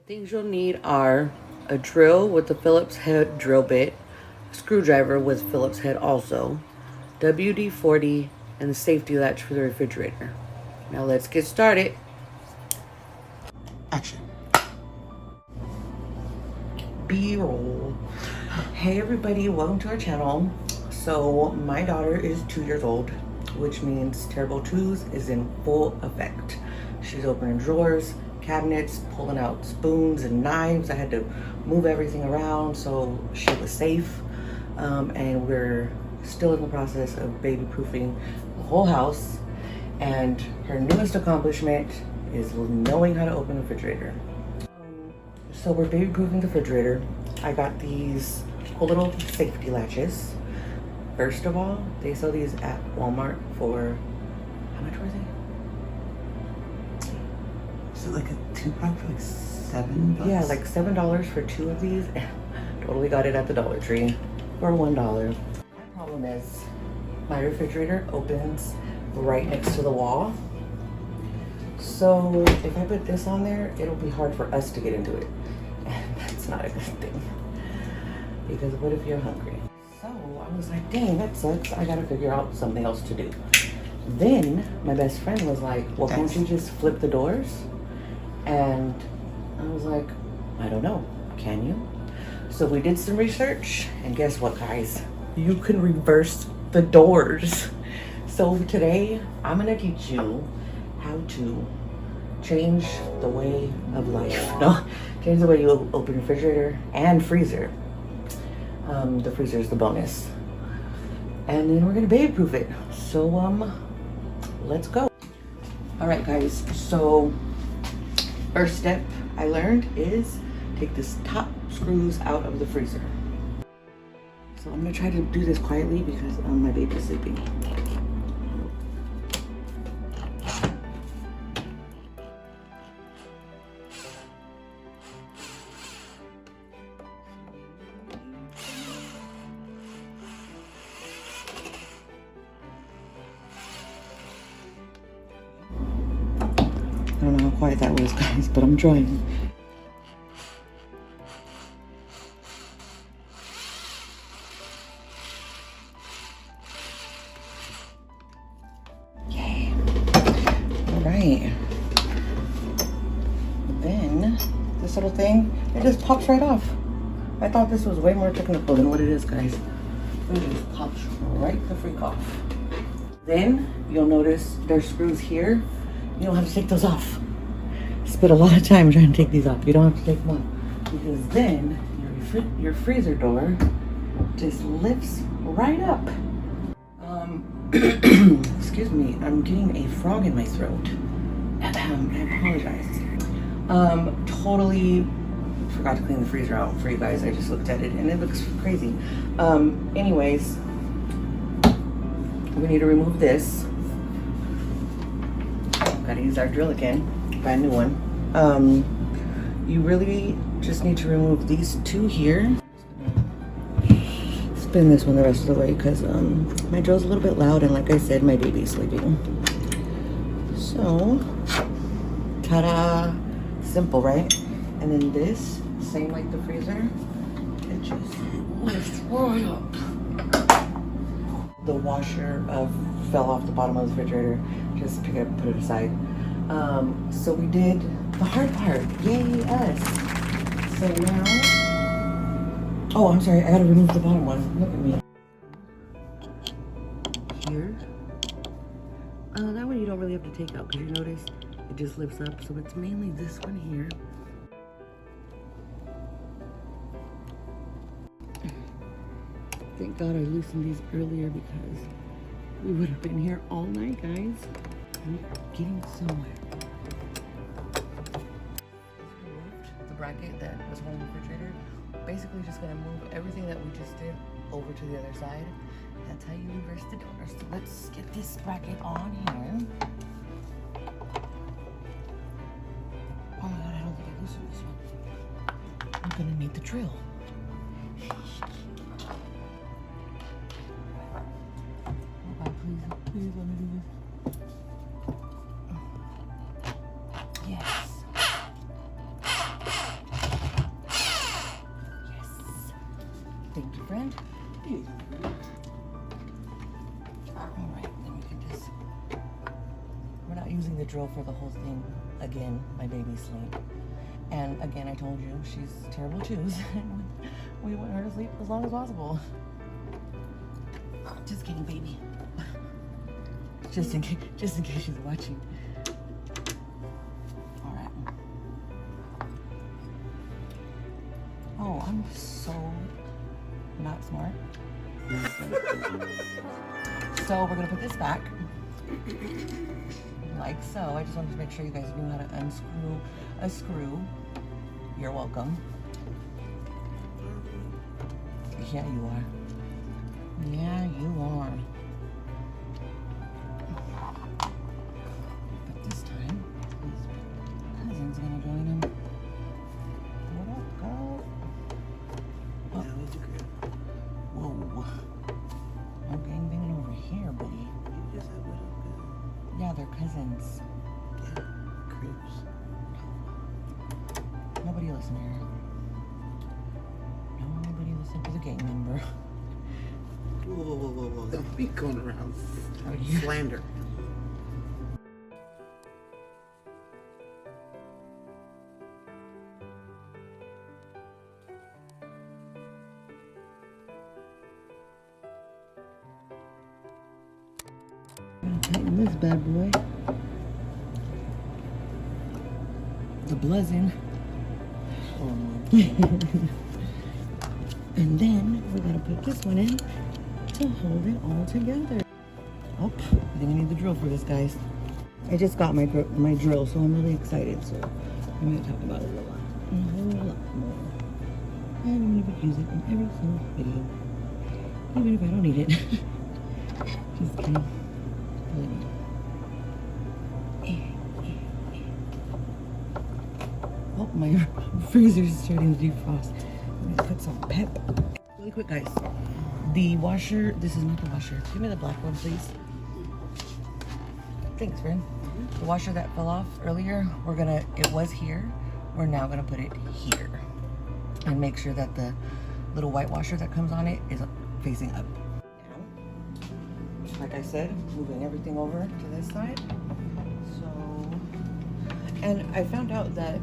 things you'll need are a drill with the Phillips head drill bit, a screwdriver with Phillips head also, WD-40, and the safety latch for the refrigerator. Now let's get started. Action. B-roll. Hey everybody, welcome to our channel. So my daughter is 2 years old, which means Terrible Twos is in full effect. She's opening drawers, cabinets, pulling out spoons and knives. I had to move everything around so she was safe. And we're still in the process of baby proofing the whole house. And her newest accomplishment is knowing how to open the refrigerator. So we're baby proofing the refrigerator. I got these cool little safety latches. First of all, they sell these at Walmart for, how much were they? Is it like a 2-pack for like $7? Yeah, like $7 for 2 of these. Totally got it at the Dollar Tree for $1. My problem is my refrigerator opens right next to the wall. So if I put this on there, it'll be hard for us to get into it. And that's not a good thing. Because what if you're hungry? So I was like, dang, that sucks. I gotta figure out something else to do. Then my best friend was like, well, can't you just flip the doors? And I was like, I don't know, can you? So we did some research, and guess what, guys? You can reverse the doors. So today, I'm gonna teach you how to change the way of life. No, change the way you open refrigerator and freezer. The freezer is the bonus. And then we're gonna baby proof it. So let's go. All right, guys, so first step I learned is take this top screws out of the freezer. So I'm gonna try to do this quietly because my baby's sleeping. I don't know how quiet that was, guys, but I'm trying. Yay. All right. Then this little thing, it just pops right off. I thought this was way more technical than what it is, guys. It just pops right the freak off. Then you'll notice there's screws here. You don't have to take those off. Spent a lot of time trying to take these off. You don't have to take them off. Because then your freezer door just lifts right up. Excuse me, I'm getting a frog in my throat. I apologize. Totally forgot to clean the freezer out for you guys. I just looked at it and it looks crazy. Anyways, we need to remove this. Gotta use our drill again, buy a new one. You really just need to remove these two here. Spin this one the rest of the way because my drill's a little bit loud and like I said, my baby's sleeping. So, ta-da! Simple, right? And then this, same like the freezer, it just lifts right up. The washer fell off the bottom of the refrigerator. Just pick it up and put it aside. So we did the hard part. Yay, us. So now, oh, I'm sorry, I gotta remove the bottom one. Look at me. Here. That one you don't really have to take out because you notice it just lifts up. So it's mainly this one here. Thank God I loosened these earlier because we would have been here all night, guys. We're getting somewhere. The bracket that was holding the refrigerator, basically just gonna move everything that we just did over to the other side. That's how you reverse the door. So let's get this bracket on here. Oh my God, I don't think I loosened this one. I'm gonna need the drill. Please let me do this. Yes. friend. Alright, then we can just... We're not using the drill for the whole thing again. My baby's asleep. And again, I told you, she's terrible to choose. We want her to sleep as long as possible. Just kidding, baby. Just in case she's watching. Alright. Oh, I'm so not smart. So we're gonna put this back. Like so. I just wanted to make sure you guys knew how to unscrew a screw. You're welcome. Yeah, you are. Yeah, you are. But this time, his cousin's gonna join him. What up, girl? Oh. That was good. Whoa. I'm gangbanging over here, buddy. You just said what up, good. Yeah, they're cousins. Yeah, creeps. Nobody listen here. Nobody listen to the gang member. Whoa. Don't be going around How do you- slander. Tighten this bad boy. The buzzing. Oh my. And then we're gonna put this one in to hold it all together. Oh, I'm gonna need the drill for this, guys. I just got my drill, so I'm really excited. So I'm gonna talk about it a lot more. And I'm gonna use it in every single video, even if I don't need it. Just kidding. Oh, my freezer's starting to defrost. I'm gonna put some pep. Really quick, guys. The washer, this is not the washer. Give me the black one, please. Thanks, friend. The washer that fell off earlier, it was here. We're now gonna put it here. And make sure that the little white washer that comes on it is facing up. Now, like I said, moving everything over to this side. So, and I found out that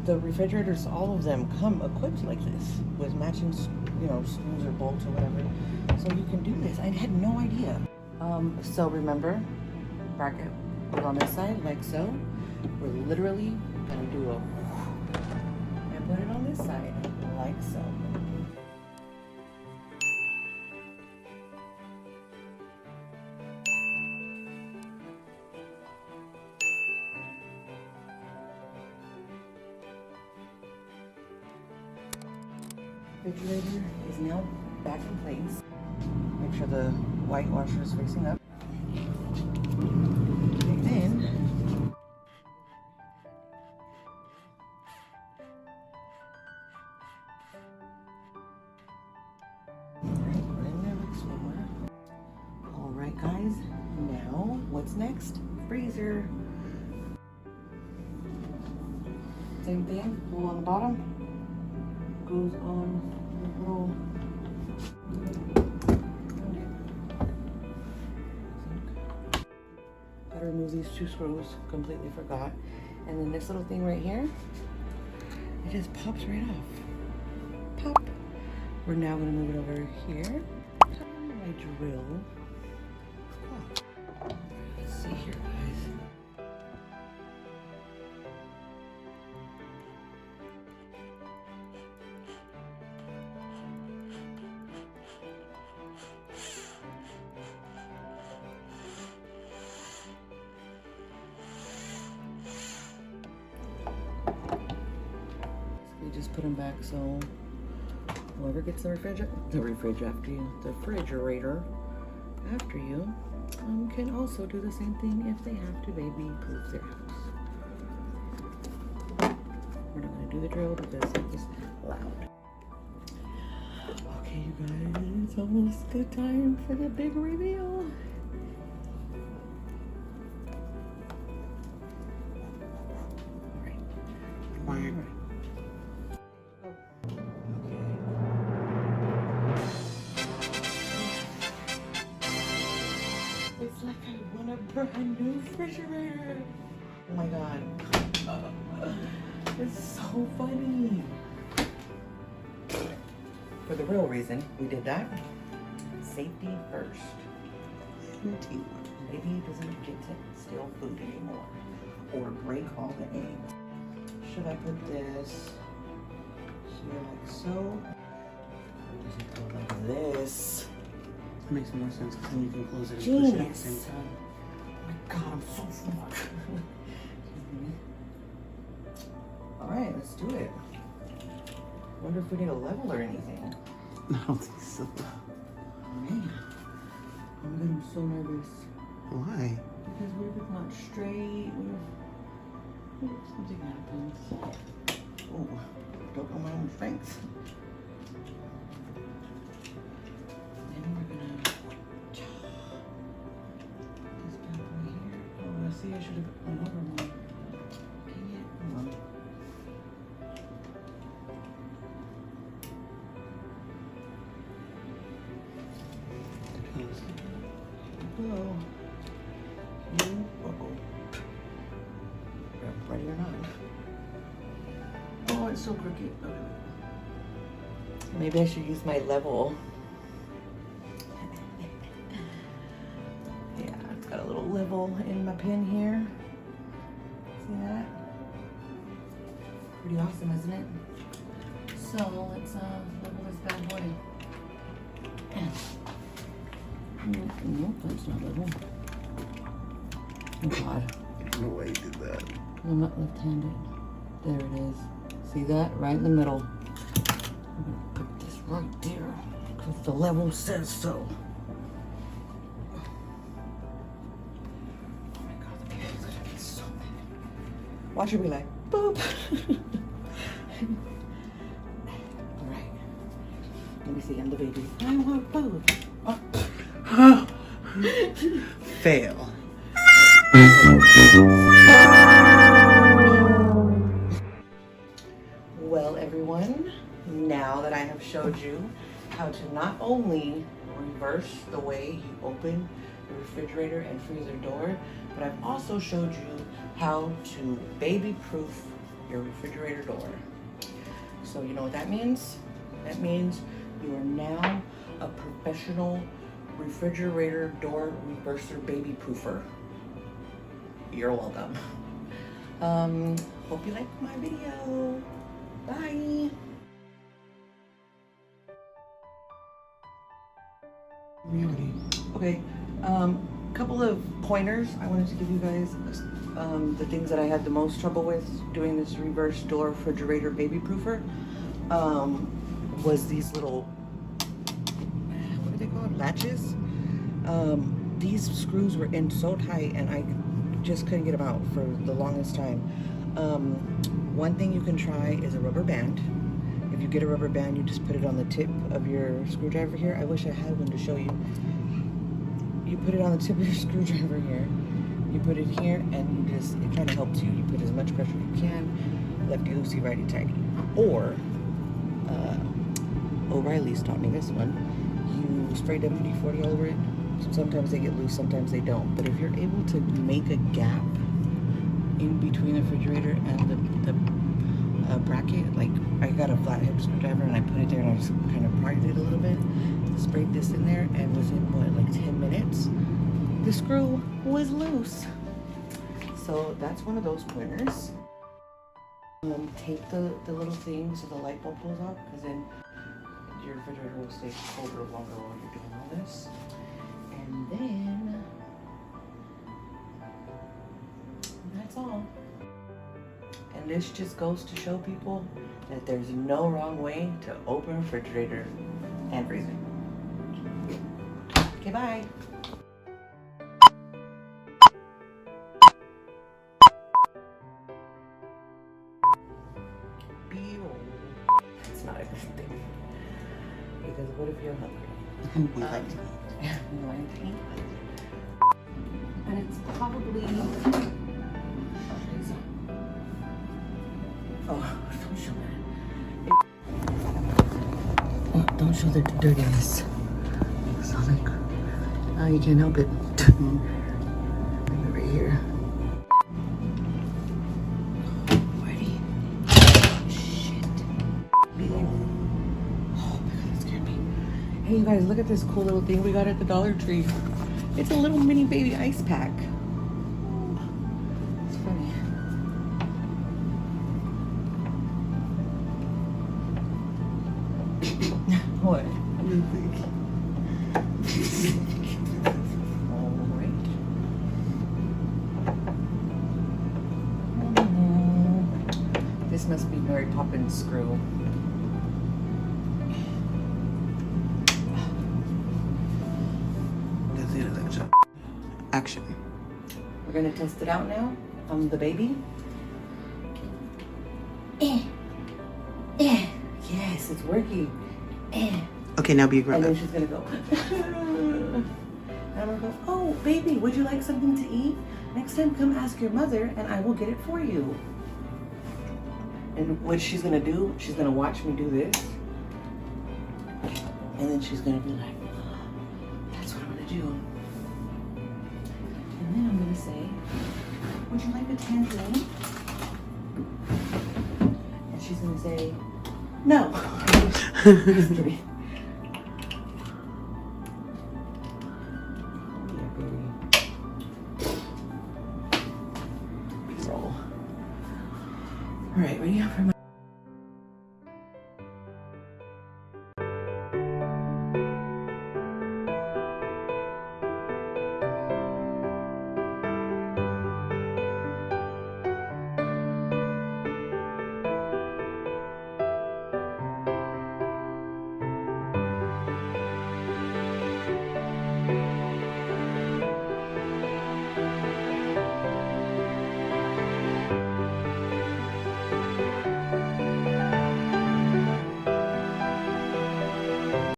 the refrigerators, all of them come equipped like this with matching, screws or bolts or whatever. So you can do this. I had no idea. So remember, bracket put on this side like so. We're literally gonna do a and put it on this side like so. Refrigerator is now back in place. Make sure the white washer is facing up. And then we're in there with swimwear. Alright guys, now what's next? Freezer. Same thing, hole on the bottom. Goes on the little gotta remove these two screws, completely forgot. And then this little thing right here, it just pops right off. Pop. We're now gonna move it over here. My drill. Let's see here, guys. Just put them back so whoever gets the refrigerator after you can also do the same thing if they have to baby proof their house. We're not going to do the drill because it's loud. Okay, you guys, it's almost good time for the big reveal. All right. brand new refrigerator. Oh my god. It's so funny. For the real reason we did that, safety first. Baby doesn't get to steal food anymore or break all the eggs. Should I put this here like so? Does it go like this? That makes more sense because then you can close it and push it at the Genius. same time. Oh my god, I'm so smart. Alright, let's do it. Wonder if we need a level or anything. I don't think so. Man, I'm so nervous. Why? Because what if it's not straight? What if something happens? Oh, don't know my own strength. Then we're gonna this bad boy here. Oh, I see. I should have put one over more. Dang it! Hold on. Go. You. Uh-oh. Ready or not? Oh, it's so crooked. Okay. Maybe I should use my level. Yeah, it's got a little level in my pin here. See that? Pretty awesome, isn't it? So let's level this bad boy. Nope, that's not level. Oh God. No way you did that. I'm not left-handed. There it is. See that? Right in the middle. I'm gonna put this right there because the level says so. Oh my god, the baby's gonna be so mad. Watch her be like, boop. Alright. Let me see, I'm the baby. I want boop. Oh. Fail. Well, everyone, now that I have showed you how to not only reverse the way you open the refrigerator and freezer door, but I've also showed you how to baby-proof your refrigerator door. So you know what that means? That means you are now a professional refrigerator door reverser baby-proofer. You're welcome. Hope you liked my video. Bye. Really? Okay, couple of pointers I wanted to give you guys. The things that I had the most trouble with doing this reverse door refrigerator baby proofer was these little, what are they called? Latches. These screws were in so tight and I just couldn't get them out for the longest time. One thing you can try is a rubber band. If you get a rubber band, you just put it on the tip of your screwdriver here. I wish I had one to show you. You put it on the tip of your screwdriver here. You put it here and you just, it kind of helps you. You put as much pressure as you can, lefty loosey, righty tighty. Or, O'Reilly's taught me this one. You spray WD-40 all over it. Sometimes they get loose, sometimes they don't. But if you're able to make a gap in between the refrigerator and the bracket, like I got a flathead screwdriver and I put it there and I just kind of pried it a little bit, sprayed this in there, and within what, like 10 minutes, the screw was loose. So that's one of those pointers. Take the little thing so the light bulb goes off, because then your refrigerator will stay colder longer while you're doing all this. And then that's all. And this just goes to show people that there's no wrong way to open a refrigerator and freezer. Okay, bye. It's not a good thing. Because what if you're hungry? We like to eat. You like to eat? And it's probably... Oh, don't show that. Oh, don't show the dirtiness. Sonic. Oh, you can't help it. Hey, you guys, look at this cool little thing we got at the Dollar Tree. It's a little mini baby ice pack. It's funny. What? This must be Mary Poppins' screw. Action. We're gonna test it out now on the baby. Yes, it's working. Okay, now be a grown And up. then she's gonna go. And I'm gonna go, oh, baby, would you like something to eat? Next time, come ask your mother and I will get it for you. And what she's gonna do, she's gonna watch me do this. And then she's gonna be like, that's what I'm gonna do. And then I'm gonna say, would you like a tangerine? And she's gonna say, no. Just kidding. Roll. All right, ready for my